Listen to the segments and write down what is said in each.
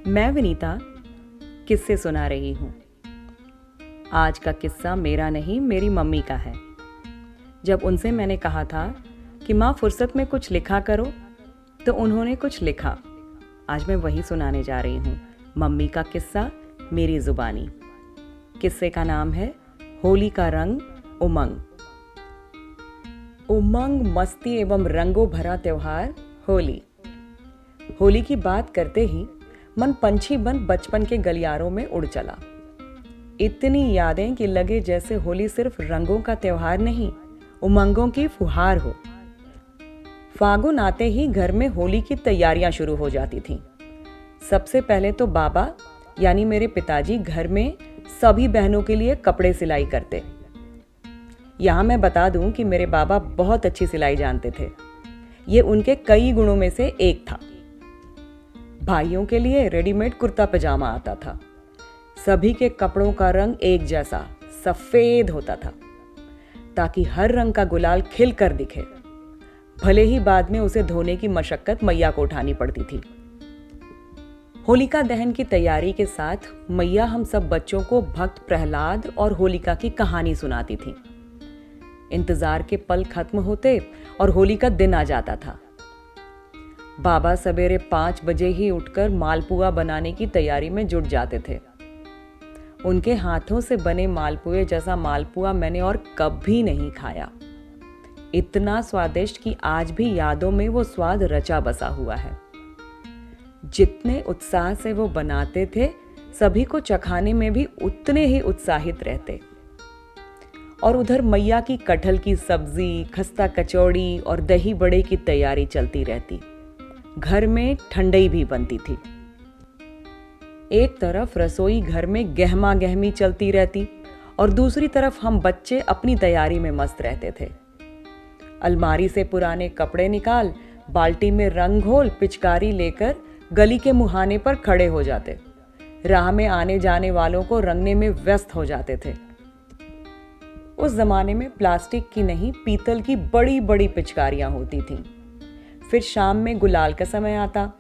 मैं विनीता किस्से सुना रही हूँ। आज का किस्सा मेरा नहीं, मेरी मम्मी का है। जब उनसे मैंने कहा था कि माँ फुर्सत में कुछ लिखा करो, तो उन्होंने कुछ लिखा। आज मैं वही सुनाने जा रही हूँ, मम्मी का किस्सा मेरी जुबानी। किस्से का नाम है होली का रंग उमंग। उमंग, मस्ती एवं रंगों भरा त्योहार होली। होली की बात करते ही मन पंछी बन बचपन के गलियारों में उड़ चला। इतनी यादें कि लगे जैसे होली सिर्फ रंगों का त्योहार नहीं, उमंगों की फुहार हो। फागुन आते ही घर में होली की तैयारियां शुरू हो जाती थीं। सबसे पहले तो बाबा यानी मेरे पिताजी घर में सभी बहनों के लिए कपड़े सिलाई करते। यहाँ मैं बता दूं कि मेरे बाबा बहुत अच्छी सिलाई जानते थे। ये उनके कई गुणों में से एक था। भाइयों के लिए रेडीमेड कुर्ता पजामा आता था। सभी के कपड़ों का रंग एक जैसा सफेद होता था, ताकि हर रंग का गुलाल खिल कर दिखे, भले ही बाद में उसे धोने की मशक्कत मैया को उठानी पड़ती थी। होलिका दहन की तैयारी के साथ मैया हम सब बच्चों को भक्त प्रहलाद और होलिका की कहानी सुनाती थी। इंतजार के पल खत्म होते और होली का दिन आ जाता था। बाबा सवेरे 5 बजे ही उठकर मालपुआ बनाने की तैयारी में जुट जाते थे। उनके हाथों से बने मालपुए जैसा मालपुआ मैंने और कभी नहीं खाया। इतना स्वादिष्ट कि आज भी यादों में वो स्वाद रचा बसा हुआ है। जितने उत्साह से वो बनाते थे, सभी को चखाने में भी उतने ही उत्साहित रहते। और उधर मैया की कटहल की सब्जी, खस्ता कचौड़ी और दही बड़े की तैयारी चलती रहती। घर में ठंडई भी बनती थी। एक तरफ रसोई घर में गहमा गहमी चलती रहती और दूसरी तरफ हम बच्चे अपनी तैयारी में मस्त रहते थे। अलमारी से पुराने कपड़े निकाल, बाल्टी में रंग घोल, पिचकारी लेकर गली के मुहाने पर खड़े हो जाते। राह में आने जाने वालों को रंगने में व्यस्त हो जाते थे। उस जमाने में प्लास्टिक की नहीं, पीतल की बड़ी बड़ी पिचकारियां होती थीं। फिर शाम में गुलाल का समय आता।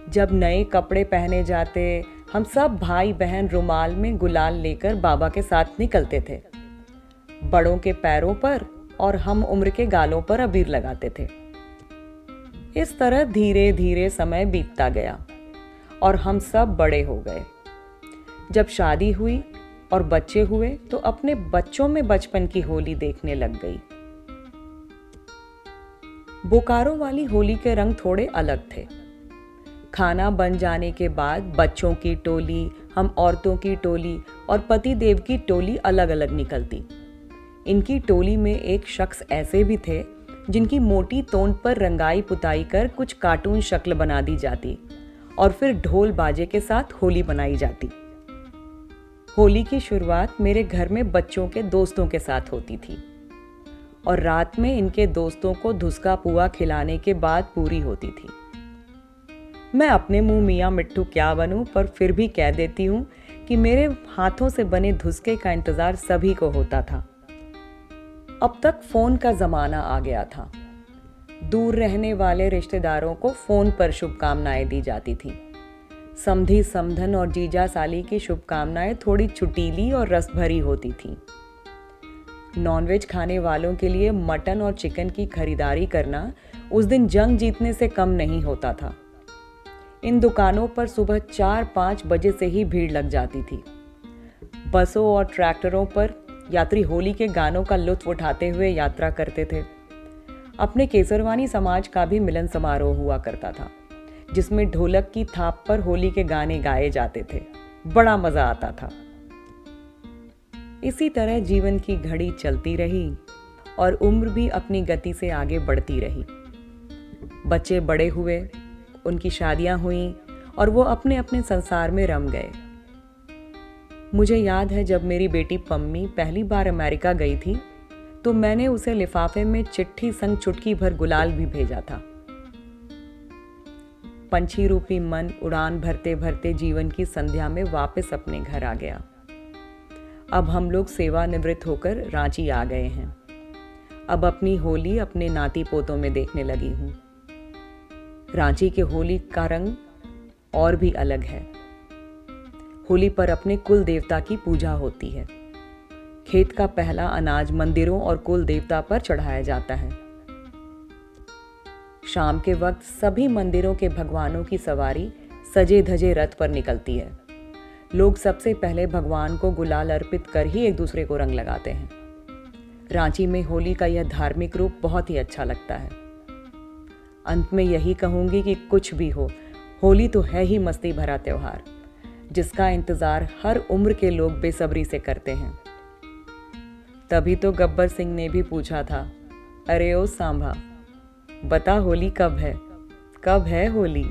जब नए कपड़े पहने जाते, हम सब भाई बहन रुमाल में गुलाल लेकर बाबा के साथ निकलते थे। बड़ों के पैरों पर और हम उम्र के गालों पर अबीर लगाते थे। इस तरह धीरे धीरे समय बीतता गया और हम सब बड़े हो गए। जब शादी हुई और बच्चे हुए तो अपने बच्चों में बचपन की होली देखने लग गई। बोकारो वाली होली के रंग थोड़े अलग थे। खाना बन जाने के बाद बच्चों की टोली, हम औरतों की टोली और पति देव की टोली अलग अलग निकलती। इनकी टोली में एक शख्स ऐसे भी थे जिनकी मोटी तोंद पर रंगाई पुताई कर कुछ कार्टून शक्ल बना दी जाती और फिर ढोल बाजे के साथ होली बनाई जाती। होली की शुरुआत मेरे घर में बच्चों के दोस्तों के साथ होती थी और रात में इनके दोस्तों को धुसका पुआ खिलाने के बाद पूरी होती थी। मैं अपने मुंह मियाँ मिट्ठू क्या बनूं, पर फिर भी कह देती हूँ कि मेरे हाथों से बने धुसके का इंतजार सभी को होता था। अब तक फोन का जमाना आ गया था। दूर रहने वाले रिश्तेदारों को फोन पर शुभकामनाएं दी जाती थी। समधी समधन और जीजा साली की शुभकामनाएं थोड़ी चुटीली और रस भरी होती थीं। नॉनवेज खाने वालों के लिए मटन और चिकन की खरीदारी करना उस दिन जंग जीतने से कम नहीं होता था। इन दुकानों पर सुबह 4-5 बजे से ही भीड़ लग जाती थी। बसों और ट्रैक्टरों पर यात्री होली के गानों का लुत्फ उठाते हुए यात्रा करते थे। अपने केसरवानी समाज का भी मिलन समारोह हुआ करता था, जिसमें ढोलक की थाप पर होली के गाने गाए जाते थे। बड़ा मजा आता था। इसी तरह जीवन की घड़ी चलती रही और उम्र भी अपनी गति से आगे बढ़ती रही। बच्चे बड़े हुए, उनकी शादियां हुईं और वो अपने अपने संसार में रम गए। मुझे याद है जब मेरी बेटी पम्मी पहली बार अमेरिका गई थी, तो मैंने उसे लिफाफे में चिट्ठी संग चुटकी भर गुलाल भी भेजा था। पंछी रूपी मन उड़ान भरते भरते जीवन की संध्या में वापस अपने घर आ गया। अब हम लोग सेवानिवृत्त होकर रांची आ गए हैं। अब अपनी होली अपने नाती पोतों में देखने लगी हूँ। रांची के होली का रंग और भी अलग है। होली पर अपने कुल देवता की पूजा होती है। खेत का पहला अनाज मंदिरों और कुल देवता पर चढ़ाया जाता है। शाम के वक्त सभी मंदिरों के भगवानों की सवारी सजे धजे रथ पर निकलती है। लोग सबसे पहले भगवान को गुलाल अर्पित कर ही एक दूसरे को रंग लगाते हैं। रांची में होली का यह धार्मिक रूप बहुत ही अच्छा लगता है। अंत में यही कहूंगी कि कुछ भी हो, होली तो है ही मस्ती भरा त्योहार, जिसका इंतजार हर उम्र के लोग बेसब्री से करते हैं। तभी तो गब्बर सिंह ने भी पूछा था, अरे ओ सांभा, बता होली कब है होली।